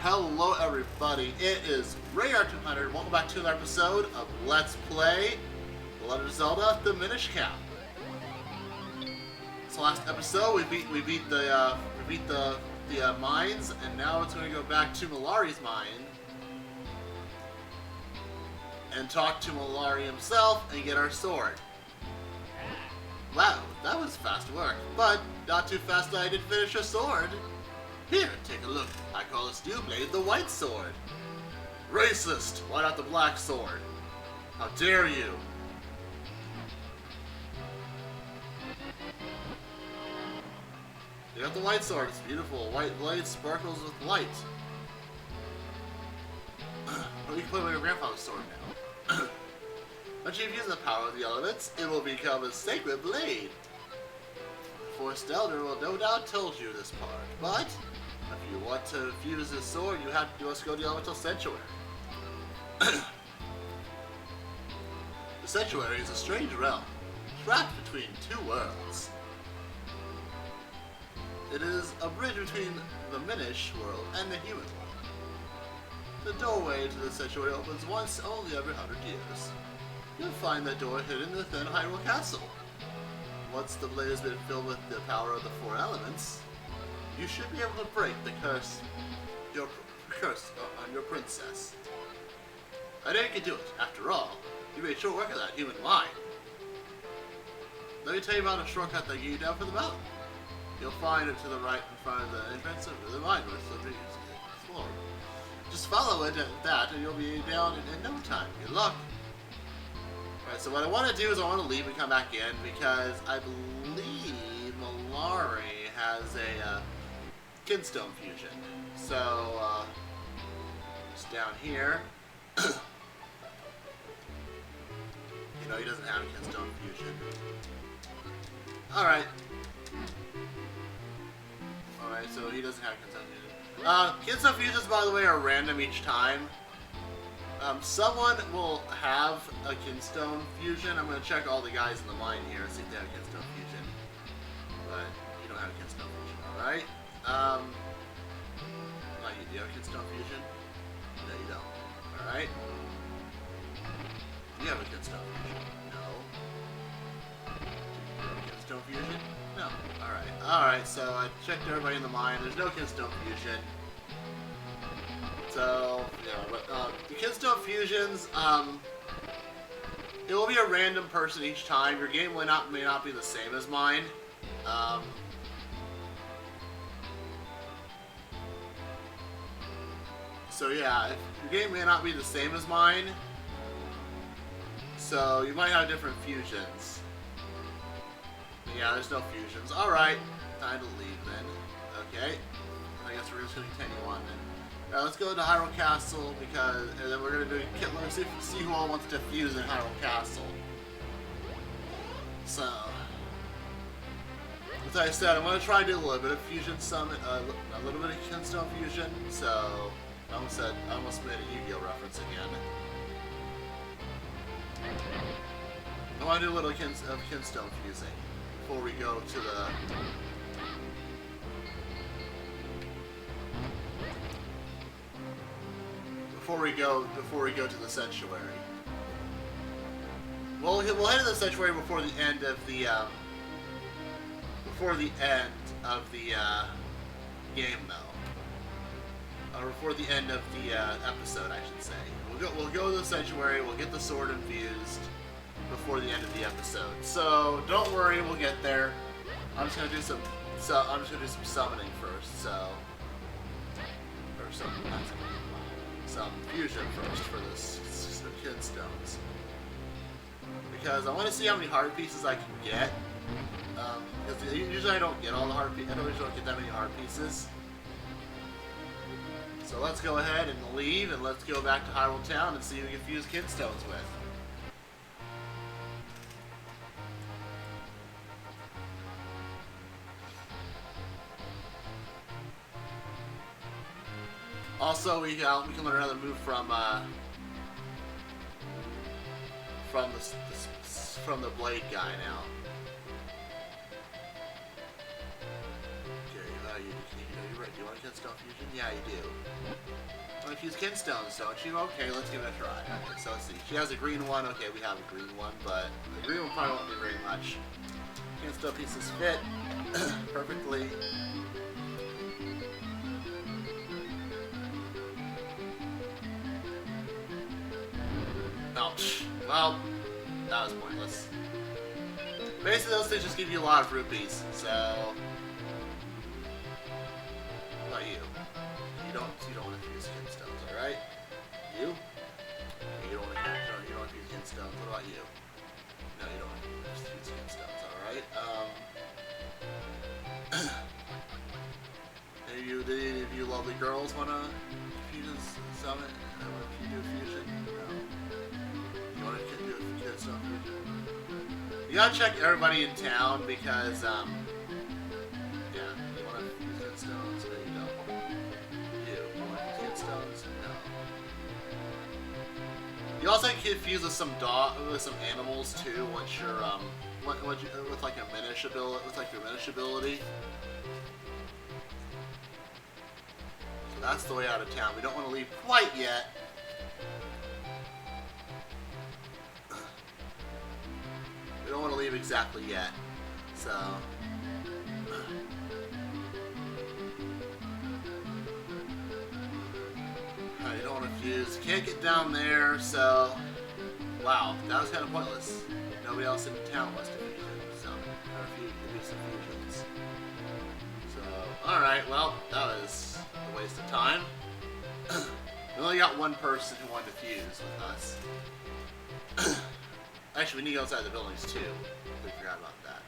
Hello everybody, it is Ray200. Welcome back to another episode of Let's Play The Legend of Zelda: The Minish Cap. So last episode we beat the mines, and now it's going to go back to Malari's mine and talk to Malari himself and get our sword. Wow, that was fast work, but not too fast that I didn't finish a sword. Here, take a look. I call this new blade the white sword. Racist! Why not the black sword? How dare you! You got the white sword. It's beautiful. White blade sparkles with light. Well, you can play with your grandfather's sword now. Once you've used the power of the elements, it will become a sacred blade. The Forest Elder will no doubt told you this part, but if you want to fuse this sword, you must go to the Elemental Sanctuary. The Sanctuary is a strange realm, trapped between two worlds. It is a bridge between the Minish world and the human world. The doorway to the Sanctuary opens once only every 100 years. You'll find that door hidden within Hyrule Castle. Once the blade has been filled with the power of the four elements, you should be able to break the curse on your princess. I know you can do it. After all, you made short work of that human mind. Let me tell you about a shortcut that gets you down for the mountain. You'll find it to the right in front of the entrance of the mine where it's the floor. Just follow it at that and you'll be down in no time. Good luck. Alright, so what I want to do is I want to leave and come back in because I believe Malari has a Kinstone fusion. So, just down here. You know, he doesn't have a Kinstone fusion. Alright. Alright, so he doesn't have Kinstone fusion. Kinstone fusions, by the way, are random each time. Someone will have a Kinstone fusion. I'm going to check all the guys in the mine here and see if they have a Kinstone fusion. But you don't have a Kinstone fusion, alright? Do you have a Kinstone fusion? No, you don't. Alright? You have a Kinstone fusion? No. Do you have a Kinstone fusion? No. Alright. Alright, so I checked everybody in the mine. There's no Kinstone fusion. So, yeah, but the Kinstone fusions, it will be a random person each time. Your game may not be the same as mine. So yeah, your game may not be the same as mine. So you might have different fusions. But yeah, there's no fusions. Alright, time to leave then. Okay. I guess we're just gonna continue on then. Alright, let's go to Hyrule Castle and then we're gonna do let's see who all wants to fuse in Hyrule Castle. So, as I said, I'm gonna try to do a little bit of fusion summon, a little bit of Kinstone fusion. So, I almost made a Yu-Gi-Oh reference again. I want to do a little Kinstone fusing before we go to the. Before we go to the sanctuary. We'll head to the sanctuary before the end of the game though. Or before the end of the episode, I should say. We'll go to the sanctuary. We'll get the sword infused before the end of the episode. So don't worry, we'll get there. I'm just gonna do some summoning first. So, or some fusion first for this Kinstones, because I want to see how many heart pieces I can get. Because usually I don't get all the heart pieces. I don't get that many heart pieces. So let's go ahead and leave, and let's go back to Hyrule Town and see who we can fuse Kinstones with. Also, we can learn another move from the blade guy now. Okay, you're right. Do you want a Kinstone fusion? Yeah, you do. Well, if you use Kinstones, don't you? Okay, let's give it a try. Okay, so let's see. She has a green one. Okay, we have a green one, but the green one probably won't do very much. Kinstone pieces fit perfectly. Ouch. Well, that was pointless. Basically, those things just give you a lot of rupees, so... What about you? You don't want to use Kinstones, alright? You? You don't want to use Kinstones. What about you? No, you don't want to use Kinstones, alright? Any of you lovely girls want to fusion summit? If you do fusion? No. You want to do a Kinstone fusion? You gotta check everybody in town because, yeah, you want to use Kinstones? No, you don't. You want to use Kinstones? No. You also get confused with some animals too once you're, with like a Minish ability, your Minish ability. So that's the way out of town. We don't want to leave quite yet. We don't want to leave exactly yet, so... You don't want to fuse. You can't get down there, so... Wow, that was kind of pointless. Nobody else in town wants to fusion, so... Or do some fusions. So, alright, well, that was a waste of time. We only got one person who wanted to fuse with us. Actually, we need to go outside the buildings too. We forgot about that.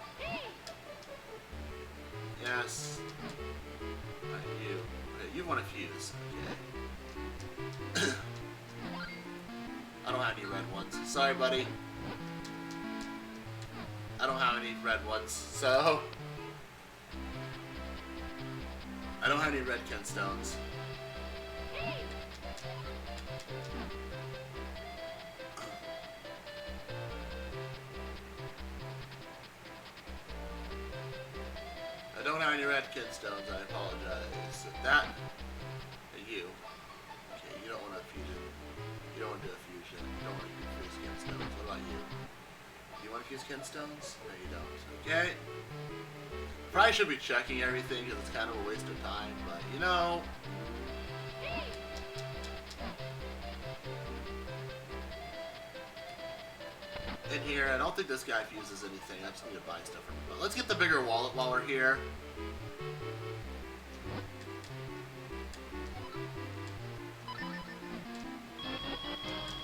Yes. Right, you. Okay, you want to fuse. Okay. I don't have any red ones. Sorry, buddy. I don't have any red ones, so... I don't have any red Kinstones. I don't have any red Kinstones, I apologize. That... you. Okay, you don't want to fusion. You don't want to do a fusion. You don't want to fuse Kinstones. What about you? Do you want to fuse Kinstones? No, you don't. Okay. Probably should be checking everything because it's kind of a waste of time, but you know... In here, I don't think this guy fuses anything. I just need to buy stuff from him. But let's get the bigger wallet while we're here.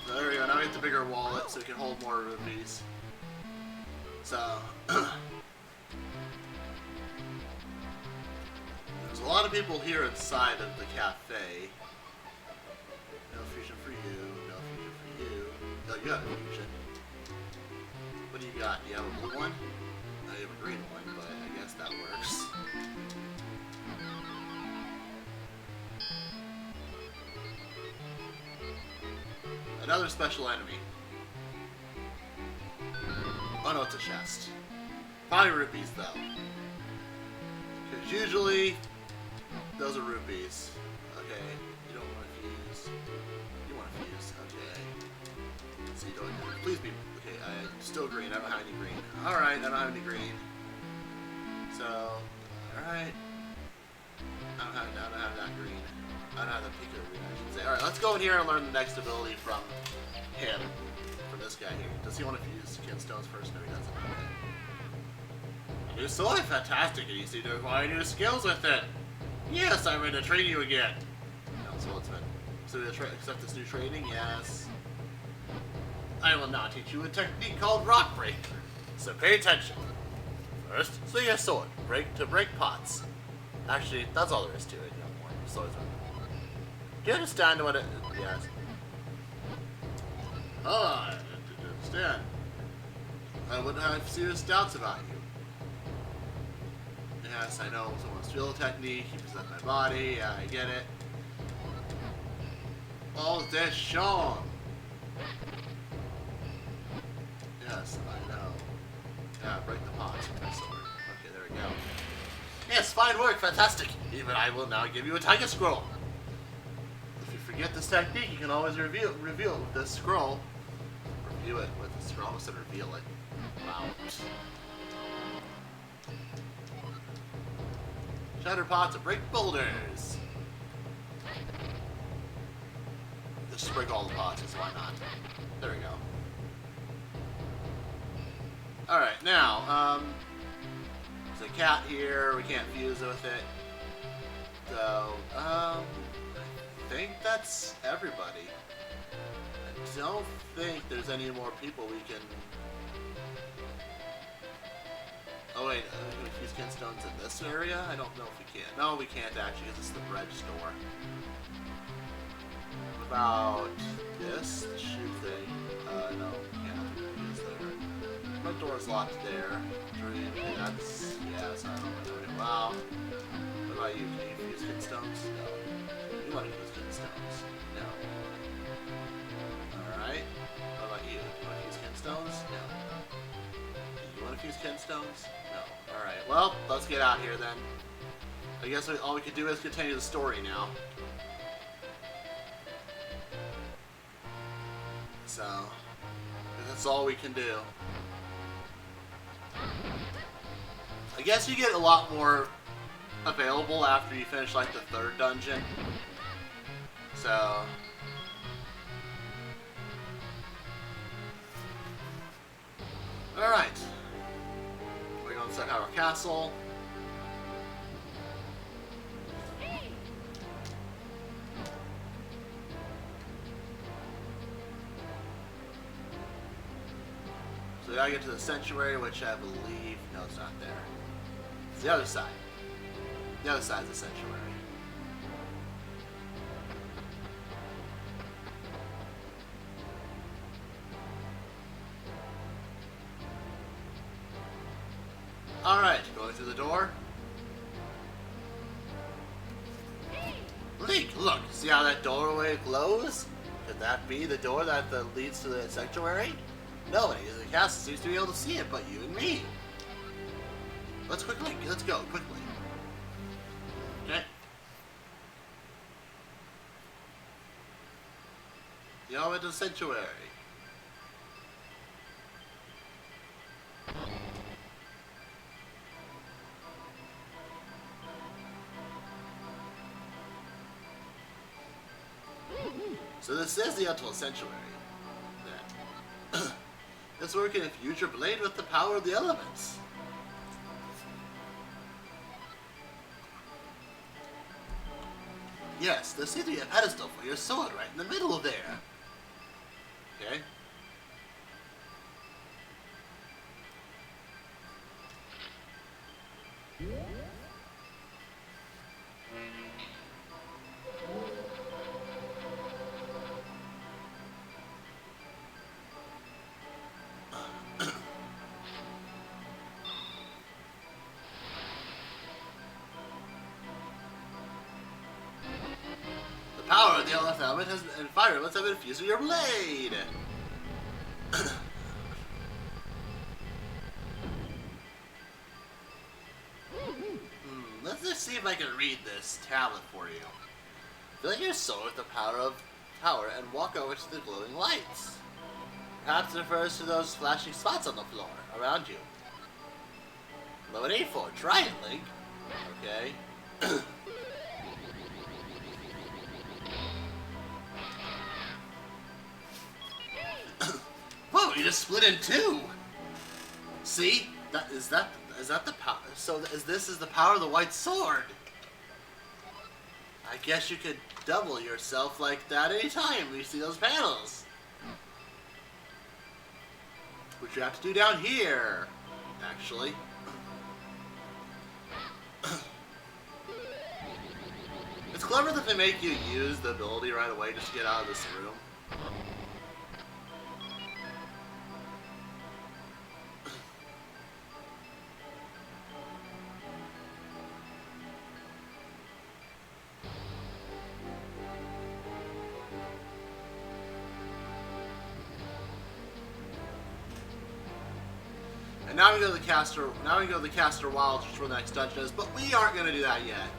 So there we go. Now we get the bigger wallet so we can hold more rupees. So there's a lot of people here inside of the cafe. No fusion for you. No fusion for you. No, you have a fusion. What do you got? Do you have a blue one? No, you have a green one, but I guess that works. Another special enemy. Oh no, it's a chest. Probably rupees though. Because usually, those are rupees. Okay, you don't want to fuse. You want to fuse, okay. So you don't, please be, okay, I'm still green, I don't have any green. Alright, I don't have any green. So, alright. I don't have that green. I don't have the pink green, I should say. Alright, let's go in here and learn the next ability from him. From this guy here. Does he want to fuse Kinstones first? No, he doesn't. Okay. A new sword? Fantastic, and you seem to acquire new skills with it. Yes, I'm ready to train you again. No, swordsman. So we accept this new training? Yes. I will now teach you a technique called Rock Break. So pay attention. First, swing a sword. Break to break pots. Actually, that's all there is to it. No more. Swordsman. Do you understand what it... Yes. Oh, I didn't understand. I wouldn't have serious doubts about you. Yes, I know someone's field technique. You possess my body. Yeah, I get it. Oh, that's Sean. Yes, I know. Yeah, break the pots with my sword. Okay, there we go. Yes, fine work, fantastic. Even I will now give you a Tiger Scroll. If you forget this technique, you can always reveal it with this scroll. Review it with the scroll, instead of reveal it. Wow. Shatter pots to break boulders. Just break all the pots, so why not? There we go. Alright, now, there's a cat here, we can't fuse with it. So, I think that's everybody. I don't think there's any more people we can... Oh wait, can we fuse kinstones in this area? I don't know if we can. No, we can't actually, because it's the bread store. What about this? The shoe thing? No, can't use there. Front door's locked there. Dream, that's... yeah, that's not really... Wow. What about you? Can you fuse kinstones? No. You want to fuse kinstones? No. Alright. What about you? You want to fuse kinstones? No. You want to fuse kinstones? No. Alright, well, let's get out here then. I guess all we could do is continue the story now. So, that's all we can do. I guess you get a lot more available after you finish like the 3rd dungeon. So, alright. We're going to set our castle. So we gotta get to the sanctuary, which I believe... no, it's not there. It's the other side. The other side is the sanctuary. Alright, going through the door. Link, look! See how that doorway glows? Could that be the door that leads to the sanctuary? Nobody in the castle seems to be able to see it but you and me. Let's go, quickly. Okay. The way to the sanctuary. So this is the actual sanctuary. Yeah. This where we can infuse your blade with the power of the elements. Yes, there seems to be a pedestal for your sword right in the middle there. Okay. The power of the element and fire elements have been fused with your blade. Let's just see if I can read this tablet for you. Fill your sword with the power and walk over to the glowing lights. Perhaps it refers to those flashing spots on the floor around you. Load A4. Try it, Link. Okay. Whoa, you just split in two! See? Is that the power? So this is the power of the white sword. I guess you could double yourself like that anytime you see those panels. Which you have to do down here, actually. It's clever that they make you use the ability right away just to get out of this room. And now we go to the caster. Now we go to the caster wilds, which is where the next dungeon is. But we aren't going to do that yet,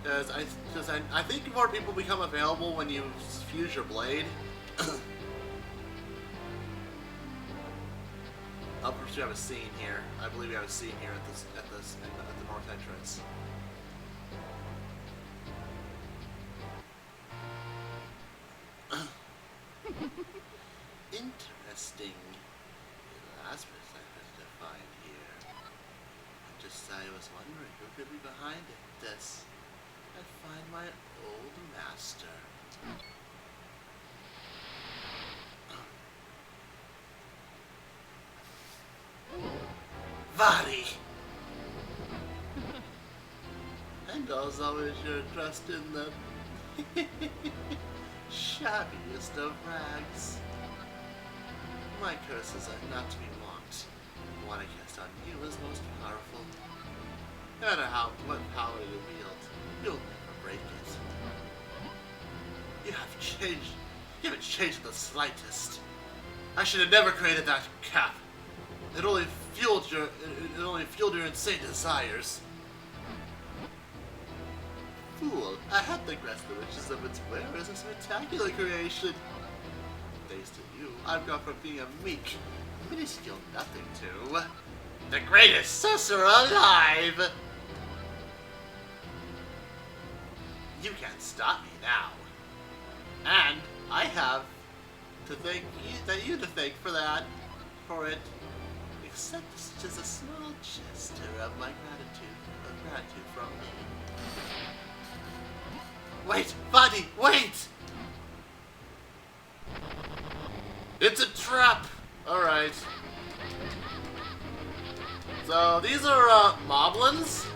because I think more people become available when you fuse your blade. Of course, we have a scene here. I believe we have a scene here at the north entrance. Interesting. The last place I had to find here. I was wondering who could be behind it. This. I find my old master. Vadi! And as always, you're dressed in the shabbiest of rags. My curses are not to be mocked. The one I cast on you is most powerful. No matter what power you wield, you'll never break it. You haven't changed the slightest. I should have never created that cap. It only fueled your insane desires. Fool, I had to grasp the riches of its wearer as a spectacular creation. Thanks to you, I've gone from being a meek, minuscule nothing to the greatest sorcerer alive! You can't stop me now. And I have to thank you to thank for it. Except it's just a small gesture of my gratitude from me. Wait, Vadi, wait! It's a trap! Alright. So, these are, moblins.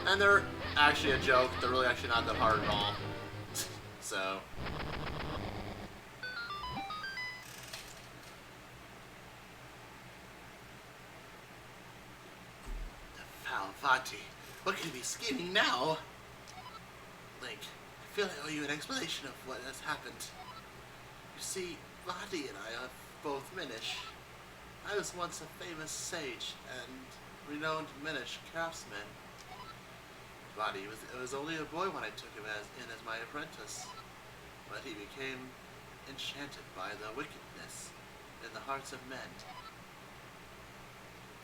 And they're actually a joke. They're really actually not that hard at all. So... Vati, what can be scheming now? Link, I feel I owe you an explanation of what has happened. You see, Vati and I are both Minish. I was once a famous sage and renowned Minish craftsman. Vati was only a boy when I took him as my apprentice, but he became enchanted by the wickedness in the hearts of men.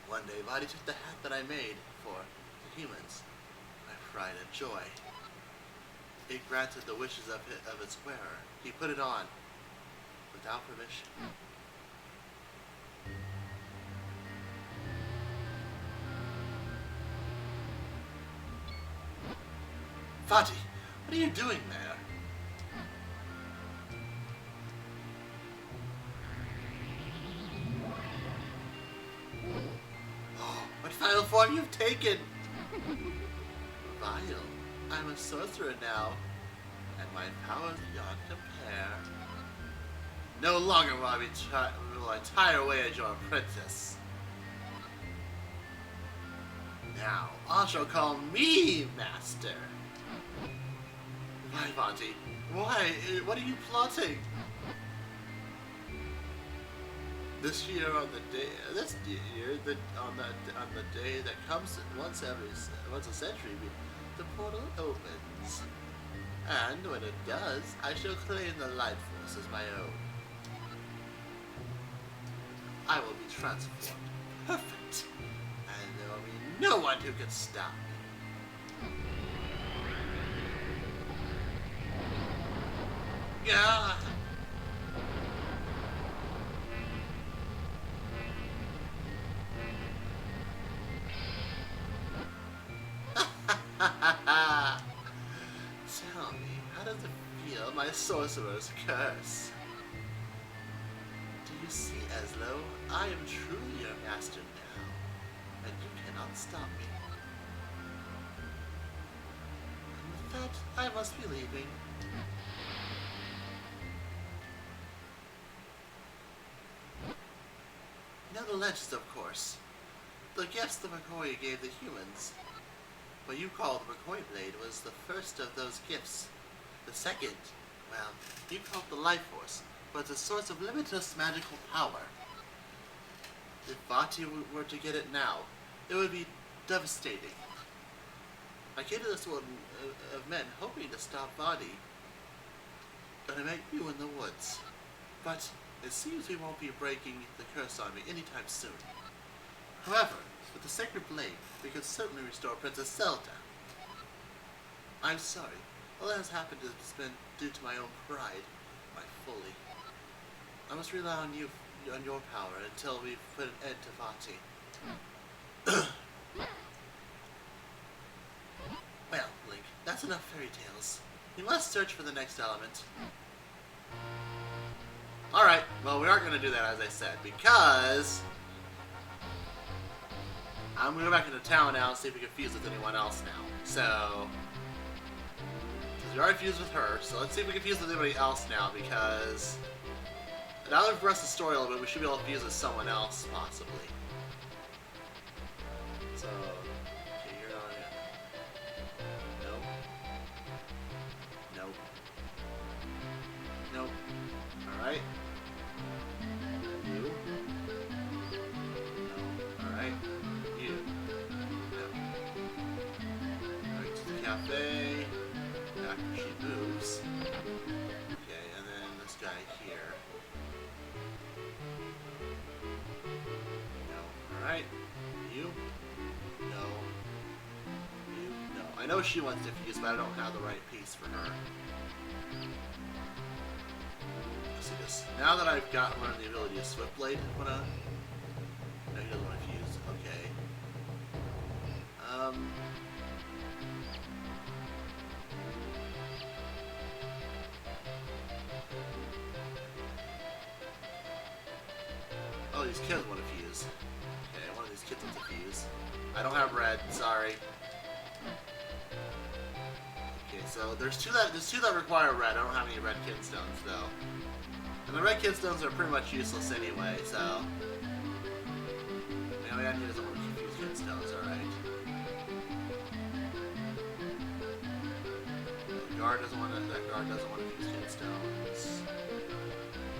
One day, Vadi took the hat that I made for the humans, my pride and joy. It granted the wishes of its wearer. He put it on, without permission. Vati, what are you doing there? What final form you've taken! Vile, I'm a sorcerer now, and my powers beyond compare. No longer will I tire away as your apprentice. Now, all shall call me master. Why, Vati? Why? What are you plotting? This year, on the day that comes once a century, the portal opens, and when it does, I shall claim the light force as my own. I will be transformed, perfect, and there will be no one who can stop me. Yeah. Tell me, how does it feel, my sorcerer's curse? Do you see, Eslo? I am truly your master now, and you cannot stop me. And with that, I must be leaving. You know the legends, of course. The gifts the McCoy gave the humans. What you call the McCoy Blade was the first of those gifts. The second, well, you call it the Life Force, was a source of limitless magical power. If Vati were to get it now, it would be devastating. I came to this world of men hoping to stop Vati, and I met you in the woods. But it seems we won't be breaking the curse on me anytime soon. However, with the sacred blade, we could certainly restore Princess Zelda. I'm sorry. All that has happened has been due to my own pride, my folly. I must rely on you, on your power, until we put an end to Vati. Well, Link, that's enough fairy tales. We must search for the next element. Alright, well, we aren't going to do that, as I said, because I'm going to go back into town now and see if we can fuse with anyone else now. So, because we already fused with her, so let's see if we can fuse with anybody else now, because now that we've progressed the story a little bit, we should be able to fuse with someone else, possibly. So, okay, you're on it. Nope. Nope. Nope. Alright. You. No. Alright. You. No. Alright, to the cafe. After she moves. Okay, and then this guy here. No. Alright. You. No. You. No. I know she wants to fuse, but I don't have the right piece for her. Let's see this. Now that I've got one of the ability of Swift Blade, no, he doesn't want to fuse. Okay. Oh, these kids want to fuse. Okay, one of these kids wants to fuse. I don't have red, sorry. Okay, so there's two that require red. I don't have any red kidstones though. And the red kidstones are pretty much useless anyway, so yeah, he doesn't want to fuse kidstones, alright. That guard doesn't want to fuse kidstones.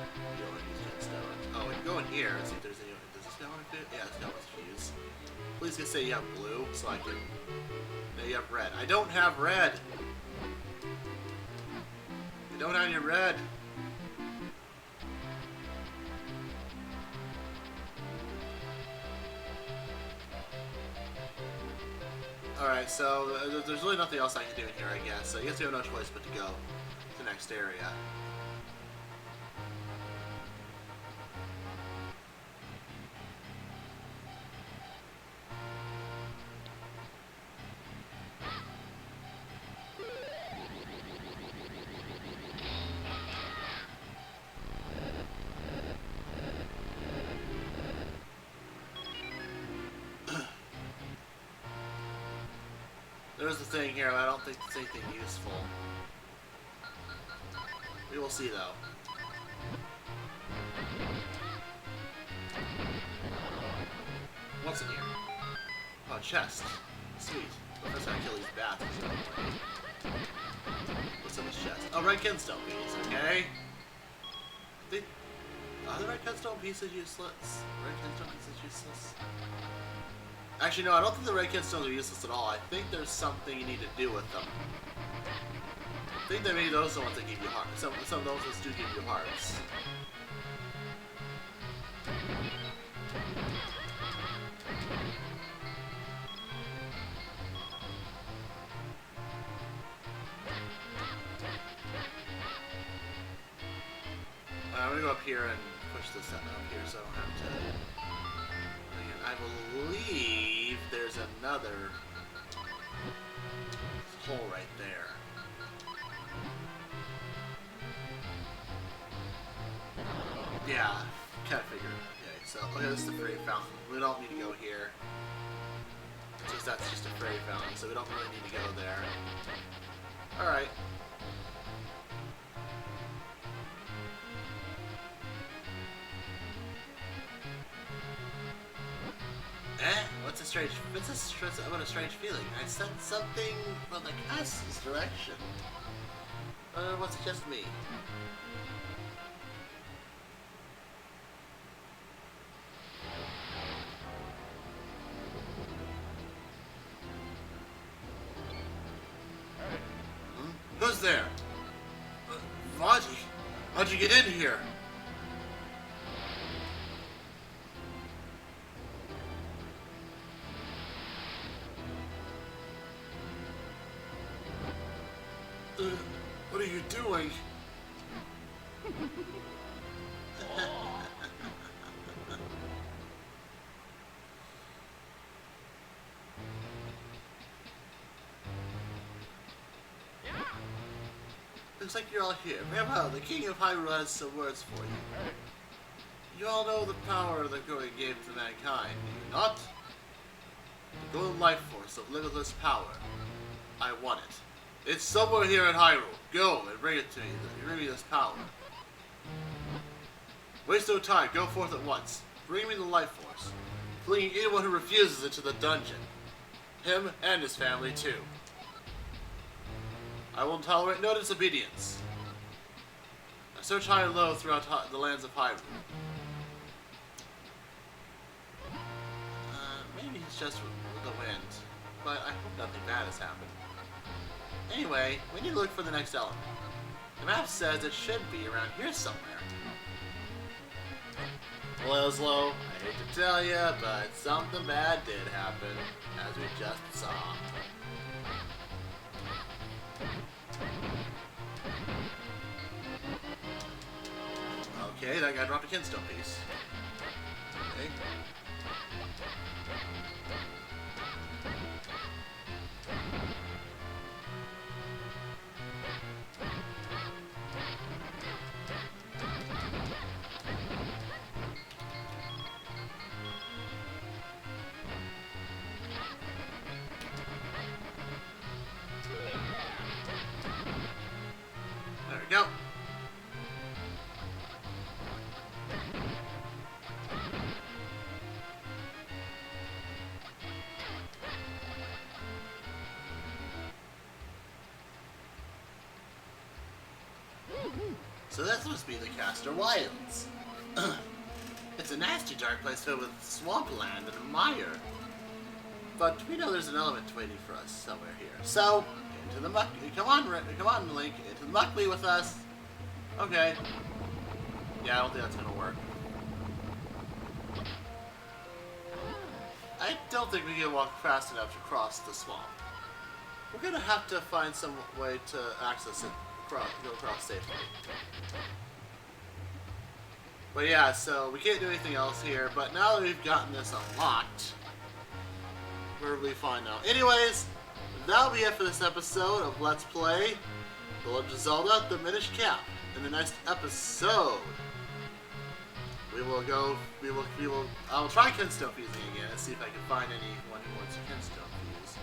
You don't want to use kidstones. Oh, we can go in here and see if there's any. Does this guy want to fuse? Yeah, this guy wants to fuse. Please just say you have blue, so I can. No, you have red. I don't have red! You don't have any red! Alright, so there's really nothing else I can do in here, I guess. So I guess we have no choice but to go to the next area. There's the thing here, I don't think it's anything useful. We will see though. What's in here? Oh, chest. Sweet. Unless I kill these bats. What's in this chest? Oh, red kidstone piece, okay? Are the red kidstone pieces useless? Red kidstone pieces useless? Actually, no, I don't think the red kidstones are useless at all. I think there's something you need to do with them. I think that maybe those are the ones that give you hearts. Some of those ones do give you hearts. I'm gonna go up here and push this up here so I don't have to. I believe there's another hole right there. Yeah, kind of figured. Okay, so okay, this is the fairy fountain. We don't need to go here. Since that's just a fairy fountain, so we don't really need to go there. Alright. What's a strange feeling. I sense something from the castle's direction. What's it just me? Who's there? Vaji, how'd you get in here? What are you doing? Looks like you're all here. Farewell, the King of Hyrule has some words for you. You all know the power the Gory gave to mankind, do you not? The golden life force of limitless power. I want it. It's somewhere here in Hyrule. Go and bring it to me. Bring me this power. Waste no time. Go forth at once. Bring me the life force. Flinging anyone who refuses it to the dungeon. Him and his family too. I won't tolerate no disobedience. I search high and low throughout the lands of Hyrule. Maybe it's just the wind, but I hope nothing bad has happened. Anyway, we need to look for the next element. The map says it should be around here somewhere. Leslo, I hate to tell you, but something bad did happen, as we just saw. Okay, that guy dropped a kinstone piece. Okay. There we go. So this must be the Castor Wilds. It's a nasty dark place filled with swampland and mire. But we know there's an element waiting for us somewhere here. So, into the muck. Come on, Link. Into the muckly with us. Okay. Yeah, I don't think that's gonna work. I don't think we can walk fast enough to cross the swamp. We're gonna have to find some way to access it. Go across safely. But yeah, so we can't do anything else here, but now that we've gotten this unlocked, we're really fine now. Anyways, that'll be it for this episode of Let's Play The Legend of Zelda The Minish Cap. In the next episode, I'll try kinstone fusing again and see if I can find anyone who wants a kinstone fuse.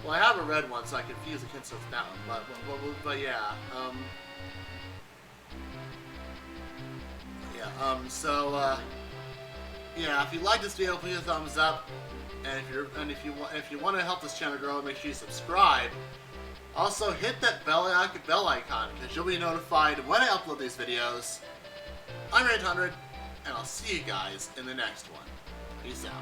Well, I have a red one, so I can fuse the kinstone with that one, but yeah, yeah, if you like this video, please thumbs up, and if you want to help this channel grow, make sure you subscribe. Also, hit that bell icon, because you'll be notified when I upload these videos. I'm Ray800, and I'll see you guys in the next one. Peace out.